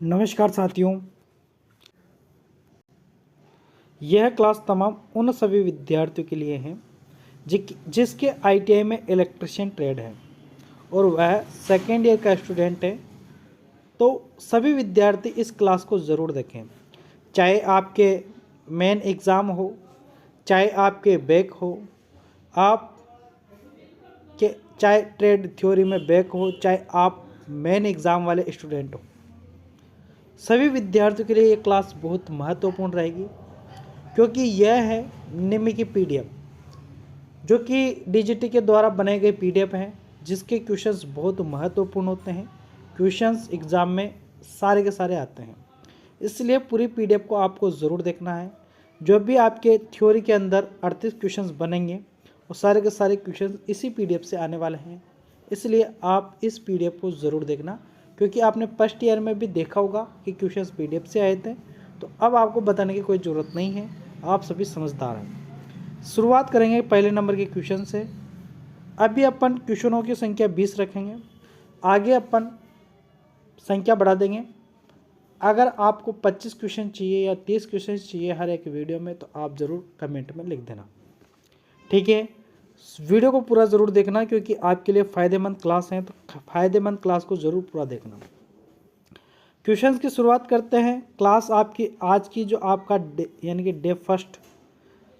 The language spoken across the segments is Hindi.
नमस्कार साथियों, यह क्लास तमाम उन सभी विद्यार्थियों के लिए है जिसके आईटीआई में इलेक्ट्रिशियन ट्रेड है और वह सेकेंड ईयर का स्टूडेंट है। तो सभी विद्यार्थी इस क्लास को ज़रूर देखें, चाहे आपके मेन एग्ज़ाम हो, चाहे आपके बैक हो, आप के चाहे ट्रेड थ्योरी में बैक हो, चाहे आप मेन एग्ज़ाम वाले स्टूडेंट हो। सभी विद्यार्थियों के लिए ये क्लास बहुत महत्वपूर्ण रहेगी क्योंकि यह है निम्न की पीडीएफ जो कि डीजीटी के द्वारा बनाए गए पीडीएफ हैं, जिसके क्वेश्चंस बहुत महत्वपूर्ण होते हैं। क्वेश्चंस एग्ज़ाम में सारे के सारे आते हैं, इसलिए पूरी पीडीएफ को आपको ज़रूर देखना है। जो भी आपके थ्योरी के अंदर 38 क्वेश्चंस बनेंगे वो सारे के सारे क्वेश्चंस इसी पीडीएफ से आने वाले हैं, इसलिए आप इस पीडीएफ को ज़रूर देखना। क्योंकि आपने फर्स्ट ईयर में भी देखा होगा कि क्वेश्चंस पीडीएफ से आए थे, तो अब आपको बताने की कोई ज़रूरत नहीं है, आप सभी समझदार हैं। शुरुआत करेंगे पहले नंबर के क्वेश्चन से। अभी अपन क्वेश्चनों की संख्या 20 रखेंगे, आगे अपन संख्या बढ़ा देंगे। अगर आपको 25 क्वेश्चन चाहिए या 30 क्वेश्चन चाहिए हर एक वीडियो में, तो आप ज़रूर कमेंट में लिख देना, ठीक है। वीडियो को पूरा ज़रूर देखना क्योंकि आपके लिए फ़ायदेमंद क्लास है, तो फ़ायदेमंद क्लास को ज़रूर पूरा देखना। क्वेश्चंस की शुरुआत करते हैं। क्लास आपकी आज की जो आपका यानी कि डे फर्स्ट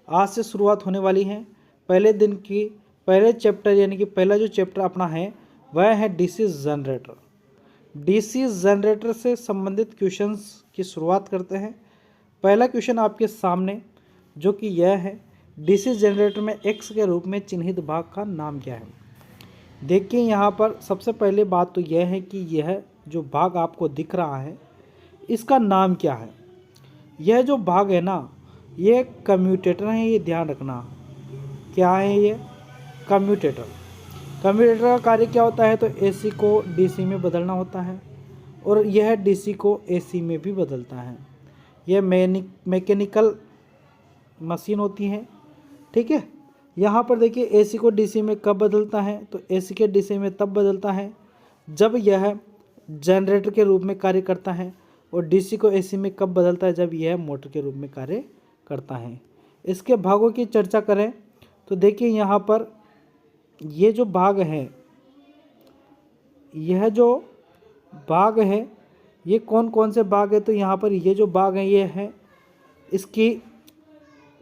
आज से शुरुआत होने वाली है। पहले दिन की पहले चैप्टर यानी कि पहला जो चैप्टर अपना है वह है डीसी जनरेटर। डीसी जनरेटर से संबंधित क्वेश्चंस की शुरुआत करते हैं। पहला क्वेश्चन आपके सामने जो कि यह है, डीसी जनरेटर में एक्स के रूप में चिन्हित भाग का नाम क्या है। देखिए यहाँ पर सबसे पहले बात तो यह है कि यह जो भाग आपको दिख रहा है इसका नाम क्या है। यह जो भाग है ना, ये कम्यूटेटर है, ये ध्यान रखना। क्या है ये? कम्यूटेटर। कम्यूटेटर का कार्य क्या होता है? तो एसी को डीसी में बदलना होता है और यह डीसी को एसी में भी बदलता है। यह मैकेनिकल मशीन होती है, ठीक है। यहाँ पर देखिए एसी को डीसी में कब बदलता है, तो एसी के डीसी में तब बदलता है जब यह जनरेटर के रूप में कार्य करता है, और डीसी को एसी में कब बदलता है, जब यह मोटर के रूप में कार्य करता है। इसके भागों की चर्चा करें तो देखिए यहाँ पर ये जो भाग है, यह जो भाग है ये कौन कौन से भाग है, तो यहाँ पर ये जो भाग है ये है इसकी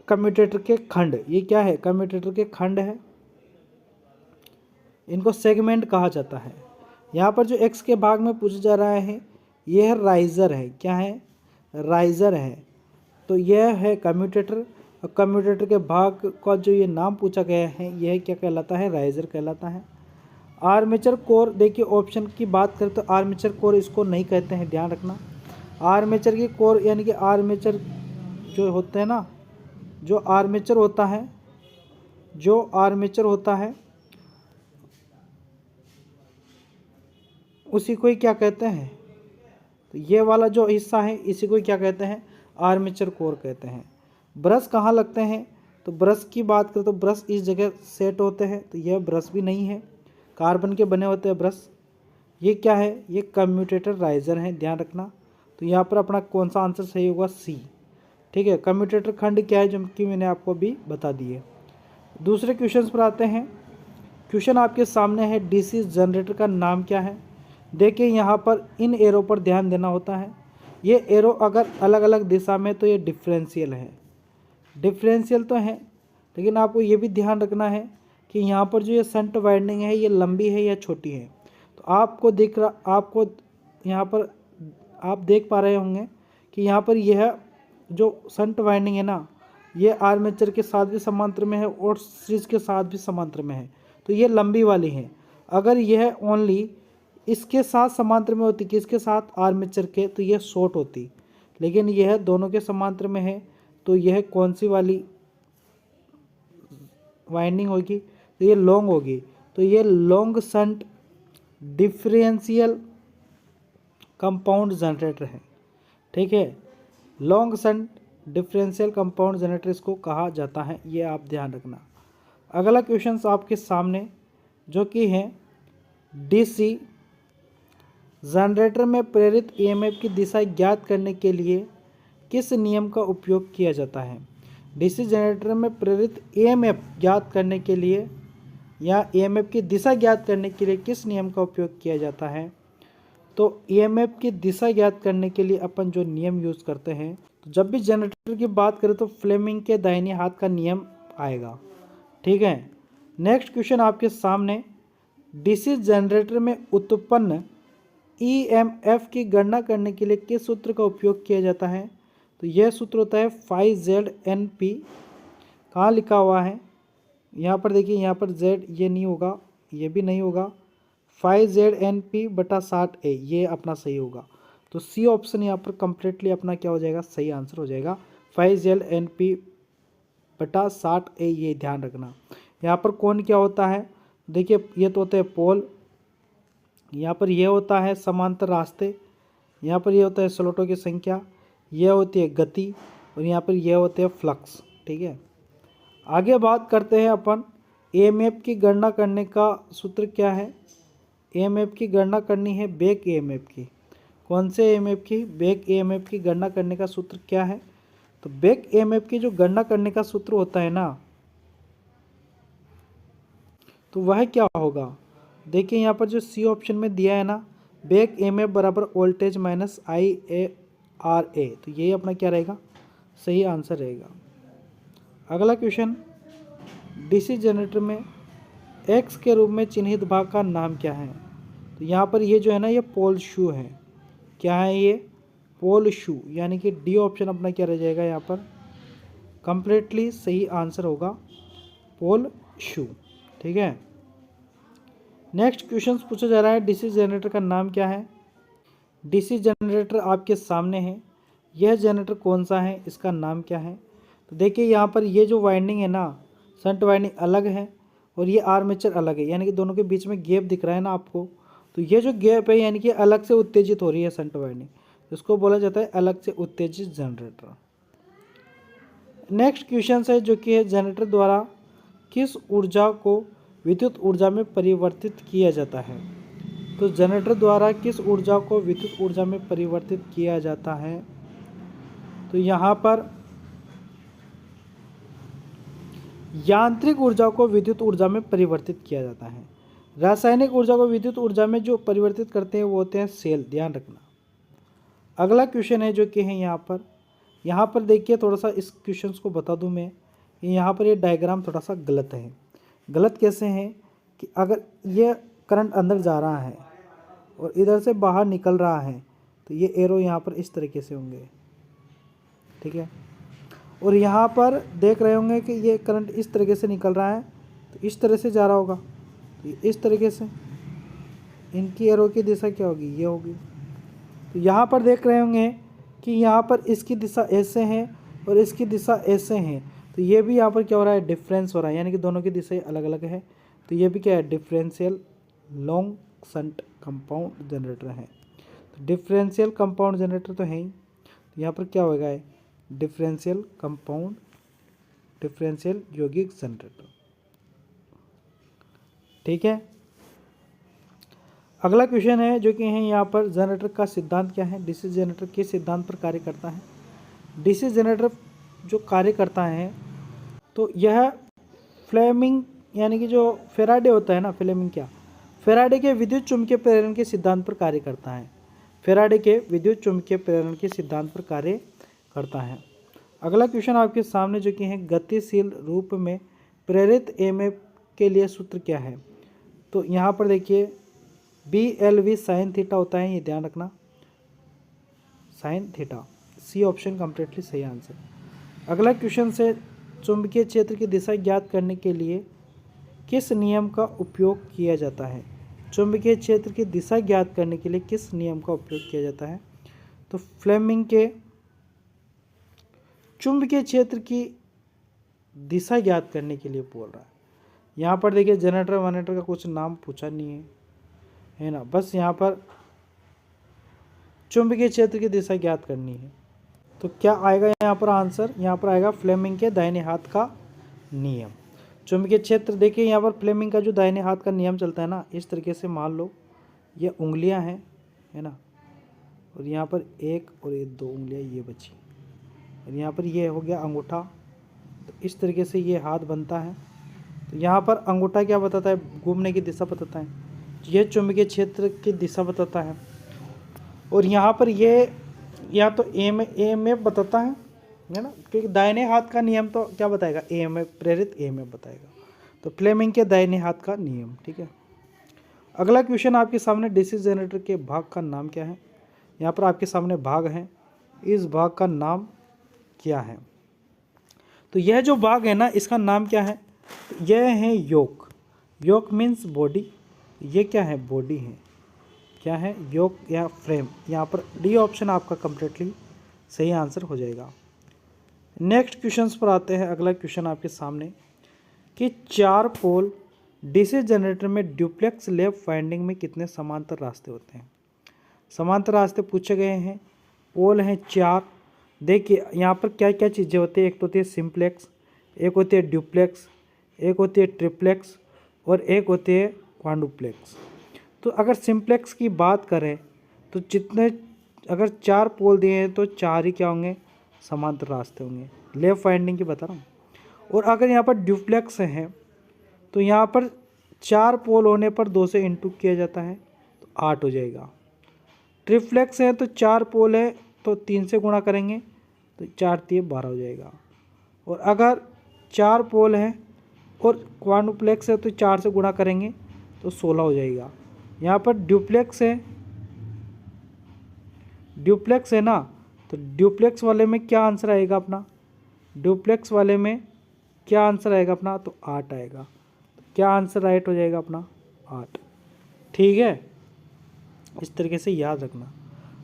कम्यूटेटर के खंड। ये क्या है? कम्यूटेटर के खंड है, इनको सेगमेंट कहा जाता है। यहाँ पर जो एक्स के भाग में पूछा जा रहा है यह है राइजर है। क्या है? राइजर है। तो यह है कम्यूटेटर, और कम्यूटेटर के भाग का जो ये नाम पूछा गया है यह क्या कहलाता है? राइजर कहलाता है। आर्मेचर कोर, देखिए ऑप्शन की बात करें तो आर्मेचर कोर इसको नहीं कहते हैं, ध्यान रखना। आर्मेचर की कोर यानी कि आर्मेचर जो होते हैं ना, जो आर्मेचर होता है, जो आर्मेचर होता है उसी को ही क्या कहते हैं? तो ये वाला जो हिस्सा है इसी को ही क्या कहते हैं? आर्मेचर कोर कहते हैं। ब्रश कहाँ लगते हैं? तो ब्रश की बात करें तो ब्रश इस जगह सेट होते हैं, तो यह ब्रश भी नहीं है, कार्बन के बने होते हैं ब्रश। ये क्या है? ये कम्यूटेटर राइजर है, ध्यान रखना। तो यहाँ पर अपना कौन सा आंसर सही होगा? सी, ठीक है। कम्यूटेटर खंड क्या है, जो कि मैंने आपको अभी बता दिए। दूसरे क्वेश्चन पर आते हैं। क्वेश्चन आपके सामने है, डीसी जनरेटर का नाम क्या है। देखिए यहाँ पर इन एरो पर ध्यान देना होता है। ये एरो अगर अलग अलग दिशा में तो ये डिफरेंशियल है, डिफरेंशियल तो है, लेकिन आपको ये भी ध्यान रखना है कि यहाँ पर जो ये शंट वाइंडिंग है ये लंबी है या छोटी है। तो आपको यहाँ पर आप देख पा रहे होंगे कि यहाँ पर यह जो शंट वाइंडिंग है ना, ये आर्मेचर के साथ भी समांतर में है और सीरीज के साथ भी समांतर में है, तो ये लंबी वाली है। अगर यह ओनली इसके साथ समांतर में होती, किसके साथ? आर्मेचर के, तो यह शॉर्ट होती, लेकिन यह दोनों के समांतर में है, तो यह कौन सी वाली वाइंडिंग होगी? तो ये लॉन्ग होगी। तो ये long shunt differential compound generator है, ठीक है। Long shunt differential compound generator इसको कहा जाता है, ये आप ध्यान रखना। अगला क्वेश्चन आपके सामने जो कि है डीसी जनरेटर में प्रेरित ईएमएफ की दिशा ज्ञात करने के लिए किस नियम का उपयोग किया जाता है? डीसी जनरेटर में प्रेरित ईएमएफ ज्ञात करने के लिए या ईएमएफ की दिशा ज्ञात करने के लिए किस नियम का उपयोग किया जाता है? तो ईएमएफ की दिशा ज्ञात करने के लिए अपन जो नियम यूज़ करते हैं, तो जब भी जनरेटर की बात करें तो फ्लेमिंग के दाहिने हाथ का नियम आएगा। ठीक है। नेक्स्ट क्वेश्चन आपके सामने, डीसी जनरेटर में उत्पन्न ईएमएफ की गणना करने के लिए किस सूत्र का उपयोग किया जाता है? तो यह सूत्र होता है फाई जेड एन पी। कहाँ लिखा हुआ है? यहाँ पर देखिए, यहाँ पर जेड ये नहीं होगा, ये भी नहीं होगा, फाई जेड एन पी बटा 60A ये अपना सही होगा। तो सी ऑप्शन यहाँ पर कंप्लीटली अपना क्या हो जाएगा? सही आंसर हो जाएगा, फाई जेड एन पी बटा 60A। ये ध्यान रखना। यहाँ पर कौन क्या होता है? देखिए, ये तो होता है पोल, यहाँ पर यह होता है समांतर रास्ते, यहाँ पर यह होता है स्लॉटों की संख्या, यह होती है गति, और यहाँ पर यह होते हैं फ्लक्स। ठीक है। आगे बात करते हैं अपन ईएमएफ की गणना करने का सूत्र क्या है? ईएमएफ की गणना करनी है बैक ईएमएफ की। कौन से ईएमएफ की? बैक ईएमएफ की गणना करने का सूत्र क्या है? तो बैक ईएमएफ की जो गणना करने का सूत्र होता है ना, तो वह क्या होगा? देखिए, यहाँ पर जो सी ऑप्शन में दिया है ना, बैक ईएमएफ बराबर वोल्टेज माइनस IARA, तो यही अपना क्या रहेगा? सही आंसर रहेगा। अगला क्वेश्चन, डीसी जनरेटर में एक्स के रूप में चिन्हित भाग का नाम क्या है? तो यहाँ पर ये जो है ना, ये पोल शू है। क्या है ये? पोल शू, यानी कि डी ऑप्शन अपना क्या रह जाएगा? यहाँ पर कंप्लीटली सही आंसर होगा, पोल शू। ठीक है। नेक्स्ट क्वेश्चन पूछा जा रहा है, डीसी जनरेटर का नाम क्या है? डीसी जनरेटर आपके सामने है। यह जनरेटर कौन सा है? इसका नाम क्या है? तो देखिए, यहाँ पर ये जो वाइंडिंग है ना, शंट वाइंडिंग अलग है और ये आर्मेचर अलग है, यानी कि दोनों के बीच में गैप दिख रहा है ना आपको, तो ये जो गैप है यानी कि अलग से उत्तेजित हो रही है शंट वाइंडिंग, इसको बोला जाता है अलग से उत्तेजित जनरेटर। नेक्स्ट क्वेश्चन है जो कि है, जनरेटर द्वारा किस ऊर्जा को विद्युत ऊर्जा में परिवर्तित किया जाता है? तो जनरेटर द्वारा किस ऊर्जा को विद्युत ऊर्जा में परिवर्तित किया जाता है? तो यहाँ पर यांत्रिक ऊर्जा को विद्युत ऊर्जा में परिवर्तित किया जाता है। रासायनिक ऊर्जा को विद्युत ऊर्जा में जो परिवर्तित करते हैं वो होते हैं सेल, ध्यान रखना। अगला क्वेश्चन है जो कि है यहाँ पर देखिए, थोड़ा सा इस क्वेश्चन को बता दूं मैं, यहाँ पर ये डायग्राम थोड़ा सा गलत है। गलत कैसे है कि अगर ये करंट अंदर जा रहा है और इधर से बाहर निकल रहा है, तो ये एरो यहाँ पर इस तरीके से होंगे। ठीक है। और यहाँ पर देख रहे होंगे कि ये करंट इस तरीके से निकल रहा है, तो इस तरह से जा रहा होगा, तो इस तरीके से इनकी एरो की दिशा क्या होगी? ये होगी। तो यहाँ पर देख रहे होंगे कि यहाँ पर इसकी दिशा ऐसे है और इसकी दिशा ऐसे है, तो ये भी यहाँ पर क्या हो रहा है? डिफरेंस हो रहा है, यानी कि दोनों की दिशाएं अलग अलग है। तो ये भी क्या है? Differential long shunt compound generator है। तो डिफरेंशियल कंपाउंड जनरेटर तो है ही, तो यहाँ पर क्या होगा? डिफरेंशियल कंपाउंड, डिफरेंशियल यौगिक जनरेटर। ठीक है। अगला क्वेश्चन है जो कि है यहाँ पर, जनरेटर का सिद्धांत क्या है? डीसी जनरेटर किस सिद्धांत पर कार्य करता है? डीसी जनरेटर जो कार्य करता है, तो यह फ्लेमिंग यानी कि जो फेराडे होता है ना, फ्लेमिंग क्या, फेराडे के विद्युत चुम्बकीय प्रेरण के सिद्धांत पर कार्य करता है। फेराडे के विद्युत चुम्बकीय प्रेरण के सिद्धांत पर कार्य करता है। अगला क्वेश्चन आपके सामने जो कि है, गतिशील रूप में प्रेरित ईएमएफ के लिए सूत्र क्या है? तो यहाँ पर देखिए, BLV साइन थीटा होता है, ये ध्यान रखना, sine theta. C option completely सही आंसर। अगला क्वेश्चन से, चुंबकीय क्षेत्र की दिशा ज्ञात करने के लिए किस नियम का उपयोग किया जाता है? चुंबकीय क्षेत्र की दिशा ज्ञात करने के लिए किस नियम का उपयोग किया जाता है? तो फ्लेमिंग के चुंबकीय क्षेत्र की दिशा ज्ञात करने के लिए बोल रहा है। यहाँ पर देखिए, जनरेटर वनरेटर का कुछ नाम पूछा नहीं है ना, बस यहाँ पर चुंबकीय क्षेत्र की दिशा ज्ञात करनी है। तो क्या आएगा यहाँ पर आंसर? यहाँ पर आएगा फ्लेमिंग के दाहिने हाथ का नियम। चुंबकीय क्षेत्र देखिए, यहाँ पर फ्लेमिंग का जो दाहिने हाथ का नियम चलता है ना, इस तरीके से मान लो ये उंगलियां हैं, है ना, और यहाँ पर एक और ये 2 उंगलियाँ ये बची, और यहाँ पर ये हो गया अंगूठा। तो इस तरीके से ये हाथ बनता है। तो यहाँ पर अंगूठा क्या बताता है, घूमने की दिशा बताता है, यह चुंबकीय क्षेत्र की दिशा बताता है। और यहाँ पर ये या तो EMF बताता है ना, क्योंकि दाहिने हाथ का नियम तो क्या बताएगा, EMF, प्रेरित EMF बताएगा। तो फ्लेमिंग के दाहिने हाथ का नियम। ठीक है, अगला क्वेश्चन आपके सामने, डीसी जनरेटर के भाग का नाम क्या है। यहाँ पर आपके सामने भाग है, इस भाग का नाम क्या है। तो यह जो भाग है ना, इसका नाम क्या है, तो यह है योक। योक मीन्स बॉडी, ये क्या है, बॉडी है, क्या है, योक या फ्रेम। यहाँ पर डी ऑप्शन आपका कंप्लीटली सही आंसर हो जाएगा। नेक्स्ट क्वेश्चंस पर आते हैं। अगला क्वेश्चन आपके सामने कि 4 पोल डीसी जनरेटर में ड्यूप्लेक्स लैप वाइंडिंग में कितने समांतर रास्ते होते हैं। समांतर रास्ते पूछे गए हैं, पोल हैं 4। देखिए यहाँ पर क्या क्या चीज़ें होती है, एक तो होती है सिंप्लेक्स, एक होती है ड्यूप्लेक्स, एक होती है ट्रिप्लेक्स और एक होती है क्वाड्रुप्लेक्स। तो अगर सिंप्लेक्स की बात करें तो जितने, अगर 4 पोल दिए हैं तो 4 ही क्या होंगे, समांतर रास्ते होंगे, लेफ्ट वाइंडिंग की बता रहा हूँ। और अगर यहाँ पर ड्यूप्लेक्स है तो यहाँ पर 4 पोल होने पर 2 से इंटू किया जाता है तो 8 हो जाएगा। ट्रिप्लेक्स है तो 4 पोल है तो 3 से गुणा करेंगे तो 4 3 12 हो जाएगा। और अगर 4 पोल है और क्वाड्रुप्लेक्स है तो 4 से गुणा करेंगे तो 16 हो जाएगा। यहाँ पर ड्यूप्लेक्स है ना, तो ड्यूप्लेक्स वाले में क्या आंसर आएगा अपना, ड्यूप्लेक्स वाले में क्या आंसर आएगा अपना, तो 8 आएगा। तो क्या आंसर राइट हो जाएगा अपना, 8। ठीक है, इस तरीके से याद रखना।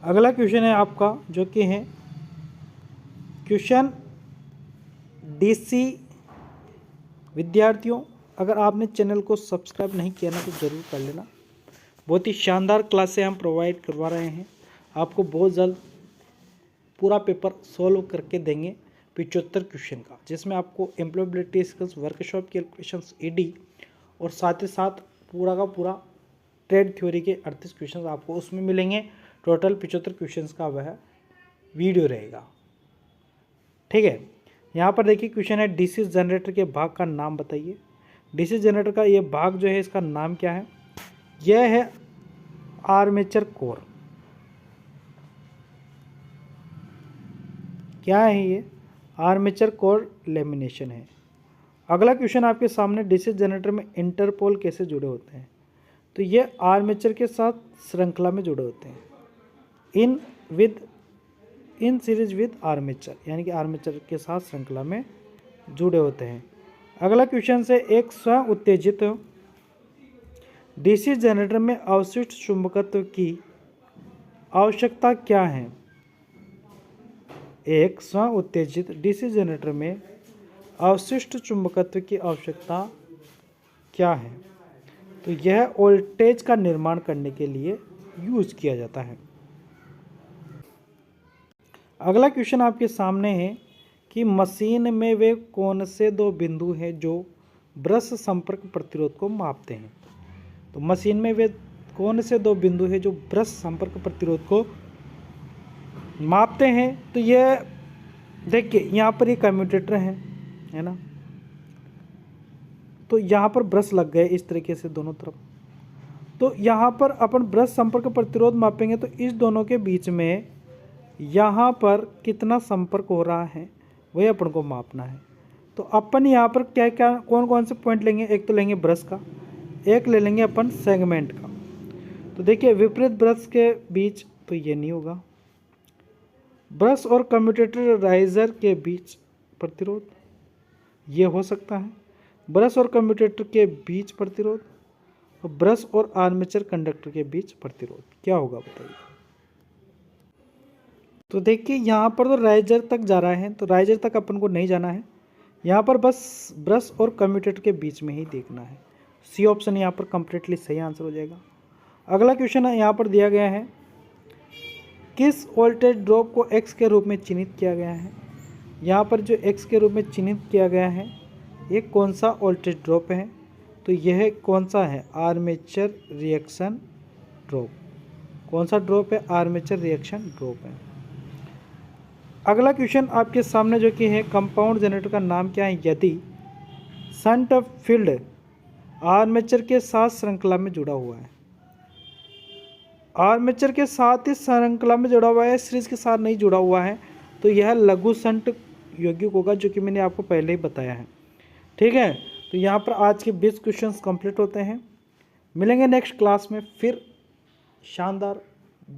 अगला क्वेश्चन है आपका जो कि है क्वेश्चन डीसी। विद्यार्थियों, अगर आपने चैनल को सब्सक्राइब नहीं किया ना तो ज़रूर कर लेना। बहुत ही शानदार क्लासें हम प्रोवाइड करवा रहे हैं, आपको बहुत जल्द पूरा पेपर सॉल्व करके देंगे 75 क्वेश्चन का, जिसमें आपको employability skills, workshop calculations, ED और साथ ही साथ पूरा का पूरा ट्रेड थ्योरी के 38 क्वेश्चन आपको उसमें मिलेंगे। टोटल 75 क्वेश्चन का वह वीडियो रहेगा। ठीक है, यहाँ पर देखिए क्वेश्चन है डीसी जनरेटर के भाग का नाम बताइए। डीसी जनरेटर का ये भाग जो है इसका नाम क्या है, यह है आर्मेचर कोर। क्या है ये, आर्मेचर कोर लेमिनेशन है। अगला क्वेश्चन आपके सामने, डीसी जनरेटर में इंटरपोल कैसे जुड़े होते हैं। तो ये आर्मेचर के साथ श्रृंखला में जुड़े होते हैं, इन सीरीज विद आर्मेचर, यानी कि आर्मेचर के साथ श्रृंखला में जुड़े होते हैं। अगला क्वेश्चन से, एक स्वयं उत्तेजित डीसी जनरेटर में अवशिष्ट चुंबकत्व की आवश्यकता क्या है। एक स्वयं उत्तेजित डीसी जनरेटर में अवशिष्ट चुंबकत्व की आवश्यकता क्या है। तो यह वोल्टेज का निर्माण करने के लिए यूज किया जाता है। अगला क्वेश्चन आपके सामने है कि मशीन में वे कौन से 2 बिंदु हैं जो ब्रश संपर्क प्रतिरोध को मापते हैं। तो मशीन में वे कौन से 2 बिंदु हैं जो ब्रश संपर्क प्रतिरोध को मापते हैं। तो ये देखिए यहाँ पर ये कम्यूटेटर है ना, तो यहाँ पर ब्रश लग गए इस तरीके से दोनों तरफ। तो यहाँ पर अपन ब्रश संपर्क प्रतिरोध मापेंगे तो इस दोनों के बीच में यहाँ पर कितना संपर्क हो रहा है वही अपन को मापना है। तो अपन यहाँ पर क्या क्या कौन कौन से पॉइंट लेंगे, एक तो लेंगे ब्रश का, एक ले लेंगे अपन सेगमेंट का। तो देखिए विपरीत ब्रश के बीच तो ये नहीं होगा, ब्रश और कम्यूटेटर राइजर के बीच प्रतिरोध ये हो सकता है, ब्रश और कम्यूटेटर के बीच प्रतिरोध, और ब्रश और आर्मेचर कंडक्टर के बीच प्रतिरोध क्या होगा बताइए। तो देखिए यहाँ पर तो राइजर तक जा रहा है, तो राइजर तक अपन को नहीं जाना है, यहाँ पर बस ब्रश और कम्यूटेटर के बीच में ही देखना है। सी ऑप्शन यहाँ पर कंप्लीटली सही आंसर हो जाएगा। अगला क्वेश्चन है यहाँ पर दिया गया है, किस वोल्टेज ड्रॉप को x के रूप में चिन्हित किया गया है। यहाँ पर जो x के रूप में चिन्हित किया गया है ये कौन सा वोल्टेज ड्रॉप है। तो यह कौन सा है, आर्मेचर रिएक्शन ड्रॉप। कौन सा ड्रॉप है? आर्मेचर रिएक्शन ड्रॉप है। अगला क्वेश्चन आपके सामने जो कि है, कंपाउंड जनरेटर का नाम क्या है? यदि शंट फील्ड आर्मेचर के साथ श्रृंखला में जुड़ा हुआ है, आर्मेचर के साथ ही श्रृंखला में जुड़ा हुआ है, सीरीज के साथ नहीं जुड़ा हुआ है, तो यह लघु शंट यौगिक होगा, जो कि मैंने आपको पहले ही बताया है। ठीक है, तो यहाँ पर आज के 20 क्वेश्चंस कंप्लीट होते हैं। मिलेंगे नेक्स्ट क्लास में फिर शानदार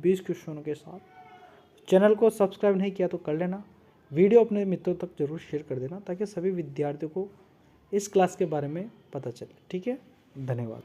20 क्वेश्चनों के साथ। चैनल को सब्सक्राइब नहीं किया तो कर लेना, वीडियो अपने मित्रों तक जरूर शेयर कर देना ताकि सभी विद्यार्थियों को इस क्लास के बारे में पता चले। ठीक है, धन्यवाद।